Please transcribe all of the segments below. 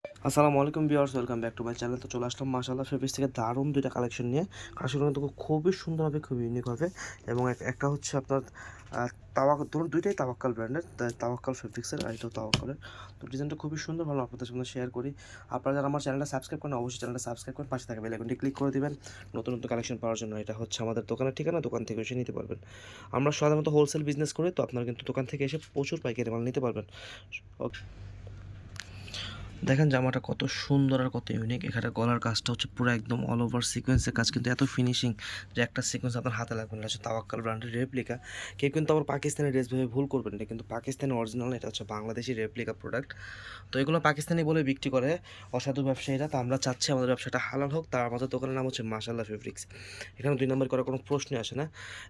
আসসালামু আলাইকুম viewers, welcome back to my channel. তো চলে আসলাম মাশাআল্লাহ ফেব্রিক্স থেকে দারুণ দুইটা কালেকশন নিয়ে। কালেকশনগুলো কিন্তু খুবই সুন্দর হবে, খুবই ইউনিক হবে। এবং একটা হচ্ছে আপনার ধরুন দুইটাই তাওয়াক্কাল ব্র্যান্ডের, তাওয়াক্কাল ফেব্রিক্সের, আর এটাও তাওয়াক্কালের। তো ডিজাইনটা খুবই সুন্দর, ভালো আপনাদের সঙ্গে শেয়ার করি। আপনারা যারা আমার চ্যানেলটা সাবস্ক্রাইব করেন অবশ্যই চ্যানেলটা সাবস্ক্রাইব করেন, পাশে থাকা বেল আইকনটি ক্লিক করে দিবেন নতুন নতুন কালেকশন পাওয়ার জন্য। এটা হচ্ছে আমাদের দোকানের ঠিকানা, দোকান থেকে এসে নিতে পারবেন। আমরা সাধারণত হোলসেল বিজনেস করি, তো আপনারা কিন্তু দোকান থেকে এসে প্রচুর পাইকারি মাল নিতে পারবেন। ওকে, দেখেন জামাটা কত সুন্দর আর কত ইউনিক। এখানে গলার কাজটা হচ্ছে পুরো একদম অল ওভার সিকোয়েন্সের কাজ, কিন্তু এত ফিনিশিং যে একটা সিকোয়েন্স আপনার হাতে লাগবে না। হচ্ছে তাওয়াক্কাল ব্র্যান্ডের রেপ্লিকা। কেউ কিন্তু আবার পাকিস্তানি ড্রেস ভেবে ভুল করবেন, এটা কিন্তু পাকিস্তানি অরিজিনাল, এটা হচ্ছে বাংলাদেশি রেপ্লিকা প্রোডাক্ট। তো এগুলো পাকিস্তানি বলে বিক্রি করে অসাধু ব্যবসায়ীরা। তো আমরা চাচ্ছি আমাদের ব্যবসাটা হালাল হোক, তার আমাদের দোকানের নাম হচ্ছে মাশাআল্লাহ ফেব্রিক্স। এখানে দুই নম্বর করার কোনো প্রশ্নই আসে না।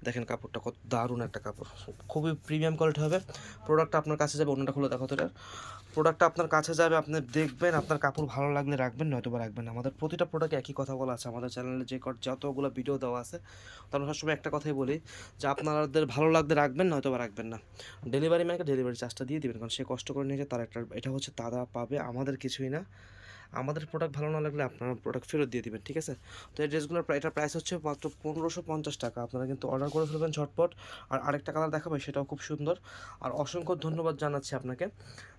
দেখেন কাপড়টা কত দারুণ একটা কাপড়, খুবই প্রিমিয়াম কোয়ালিটি হবে। প্রোডাক্টটা আপনার কাছে যাবে, অন্যটা খুলে দেখো তো। এটা প্রোডাক্টটা আপনার কাছে যাবে, আপনি দেখবেন, আপনার কাপড় ভালো লাগলে রাখবেন, নয়তো বা রাখবেন না। আমাদের প্রতিটা প্রোডাক্টে একই কথা বলা আছে, আমাদের চ্যানেলে যতগুলো ভিডিও দেওয়া আছে, তো আমরা সবসময় একটা কথাই বলি যে আপনাদের ভালো লাগলে রাখবেন, নয়তো বা রাখবেন না। ডেলিভারি ম্যানকে ডেলিভারি চার্জটা দিয়ে দিবেন, কারণ সে কষ্ট করে নিয়েছে, তার একটা এটা হচ্ছে তারা পাবে, আমাদের কিছুই না। আমাদের প্রোডাক্ট ভালো না লাগলে আপনারা প্রোডাক্ট ফেরত দিয়ে দিবেন, ঠিক আছে? তো এই ড্রেসগুলোর এটার প্রাইস হচ্ছে মাত্র 1550 টাকা। আপনারা কিন্তু অর্ডার করে ফেলবেন ঝটপট। আর আরেকটা কালার দেখাবে, সেটাও খুব সুন্দর। আর অসংখ্য ধন্যবাদ জানাচ্ছি আপনাকে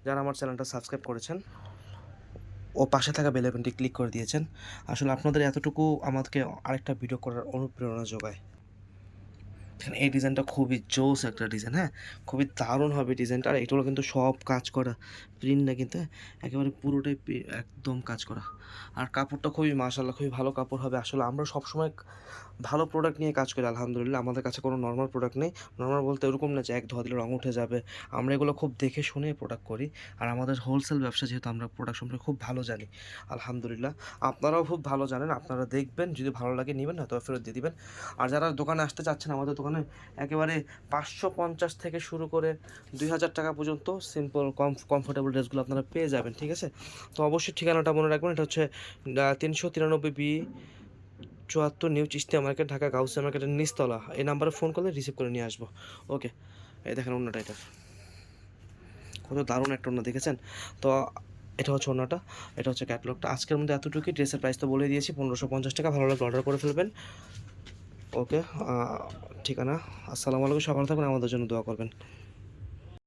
যারা আমার চ্যানেলটা সাবস্ক্রাইব করেছেন ও পাশে থাকা বেল আইকনটি ক্লিক করে দিয়েছেন। আসলে আপনাদের এতটুকু আমাকে আরেকটা ভিডিও করার অনুপ্রেরণা যোগায়। দেখেন এই ডিজাইনটা খুবই জোস একটা ডিজাইন, হ্যাঁ, খুবই দারুণ হবে ডিজাইনটা। আর এগুলো কিন্তু সব কাজ করা, প্রিন্ট না কিন্তু, হ্যাঁ, একেবারে পুরোটাই একদম কাজ করা। আর কাপড়টা খুবই মাশাআল্লাহ খুবই ভালো কাপড় হবে। আসলে আমরা সবসময় ভালো প্রোডাক্ট নিয়ে কাজ করি আলহামদুলিল্লাহ। আমাদের কাছে কোনো নর্মাল প্রোডাক্ট নেই। নর্মাল বলতে এরকম না যে এক ধোয়া দিলে রং উঠে যাবে। আমরা এগুলো খুব দেখে শুনে প্রোডাক্ট করি। আর আমাদের হোলসেল ব্যবসা যেহেতু, আমরা প্রোডাক্ট সম্পর্কে খুব ভালো জানি আলহামদুলিল্লাহ। আপনারাও খুব ভালো জানেন, আপনারা দেখবেন, যদি ভালো লাগে নেবেন, হয়তো ফেরত দিয়ে দিবেন। আর যারা দোকানে আসতে চাচ্ছেন, আমাদের দোকানে একেবারে 550 থেকে শুরু করে 2000 টাকা পর্যন্ত সিম্পল কমফোর্টেবল ড্রেসগুলো আপনারা পেয়ে যাবেন, ঠিক আছে? তো অবশ্যই ঠিকানাটা মনে রাখবেন, এটা হচ্ছে 393B 74 নিউ চিস্তিয়া মার্কেট, ঢাকা গাউসিয়া মার্কেটের নিচতলা। এই নাম্বারে ফোন করলে রিসিভ করে নিয়ে আসবো। ওকে, এই দেখেন অন্যটা, এটা কত দারুণ একটা অন্য, দেখেছেন? তো এটা হচ্ছে অন্যটা, এটা হচ্ছে ক্যাটলগটা। আজকের মধ্যে এতটুকুই। ড্রেসের প্রাইস তো বলে দিয়েছি, 1550 টাকা। ভালো লাগলে অর্ডার করে ফেলবেন। ওকে, ঠিকানা। আসসালামু আলাইকুম, সকাল থাকবেন, আমাদের জন্য দোয়া করবেন।